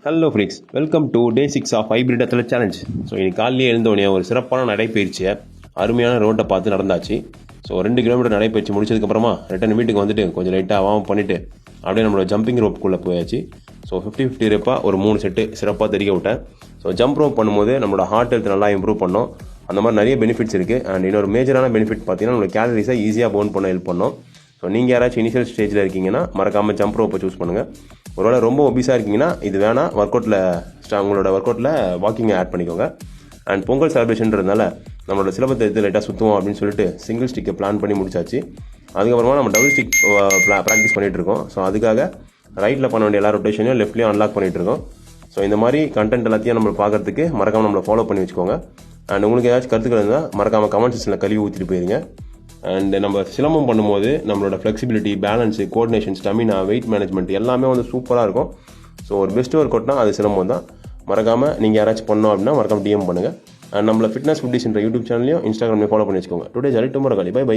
Hello friends, welcome to day 6 of hybrid athlete challenge. So இன்னைக்கு காலையிலே எழுந்தோடனே ஒரு சிறப்பான நடைப்பயிற்சியை அருமையான ரோட்டை பார்த்து நடந்தாச்சு. ஸோ 2 கிலோமீட்டர் நடைப்பயிற்சி முடிச்சதுக்கப்புறமா ரிட்டன் வீட்டுக்கு வந்துட்டு கொஞ்சம் லைட்டாக வார்ம் பண்ணிவிட்டு அப்படியே நம்மளோட ஜம்பிங் ரோப்புக்குள்ளே போயாச்சு. ஸோ 50-50 ரெப்பாக ஒரு 3 செட்டு சிறப்பாக தெரிய விட்டேன். ஸோ ஜம்ப் ரோப் பண்ணும்போது நம்மளோட ஹார்ட் ஹெல்த் நல்லா இம்ப்ரூவ் பண்ணோம். அந்த மாதிரி நிறைய பெனிஃபிட்ஸ் இருக்குது. அண்ட் இன்னொரு மேஜரான பெனிஃபிட் பார்த்தீங்கன்னா நம்மளோட கேலரிஸை ஈஸியாக பர்ன் பண்ண ஹெல்ப் பண்ணோம். ஸோ நீங்கள் யாராச்சும் இனிஷியல் ஸ்டேஜில் இருக்கீங்கன்னா மறக்காமல் ஜம்ப் ரோப்பை சூஸ் பண்ணுங்கள். ஒருவேளை ரொம்ப ஒபிஸாக இருக்கீங்கன்னா இது வேணால் உங்களோட ஒர்க் அவுட்டில் வாக்கிங்கை ஆட் பண்ணிக்கோங்க. அண்ட் பொங்கல் செலிப்ரேஷன்றதுனால நம்மளோட சிலபத்தை எடுத்து லைட்டாக சுற்றுவோம் அப்படின்னு சொல்லிட்டு சிங்கிள் ஸ்டிக்கை பிளான் பண்ணி முடிச்சாச்சு. அதுக்கப்புறமா நம்ம டபுள் ஸ்டிக் ப்ராக்டிஸ் பண்ணிகிட்டு இருக்கோம். ஸோ அதுக்காக ரைட்டில் பண்ண வேண்டிய எல்லா ரொட்டேஷனையும் லெஃப்ட்லேயும் அன்லாக் பண்ணிகிட்டு இருக்கோம். ஸோ இந்த மாதிரி கண்டென்ட் எல்லாத்தையும் நம்ம பார்க்கறதுக்கு மறக்காமல் நம்மளை ஃபாலோ பண்ணி வச்சுக்கோங்க. அண்ட் உங்களுக்கு ஏதாச்சும் கருத்துக்கள் இருந்தால் மறக்காமல் கமெண்ட் செக்ஷனில் கழுவி ஊற்றிட்டு போயிருங்க. அண்ட் நம்ம சிலம்பம் பண்ணும்போது நம்மளோட flexibility, balance, coordination, stamina, wait management எல்லாமே வந்து சூப்பராக இருக்கும். ஸோ ஒரு பெஸ்ட் ஒர்க் அவுட்னா அது சிலம்பம் தான். மறக்காமல் நீங்கள் யாராச்சும் பண்ணோம் அப்படின்னா மறக்காமல் டிஎம் பண்ணுங்கள். அண்ட் நம்மள ஃபிட்னஸ் ஃபுட்டிஸ்ன்ற யூடியூப் சேனலையும் இன்ஸ்டாகிராம்லையும் ஃபாலோ பண்ணி வச்சுக்கோங்க. டுடே ஜாலி டுமாரோ காலி. Bye by.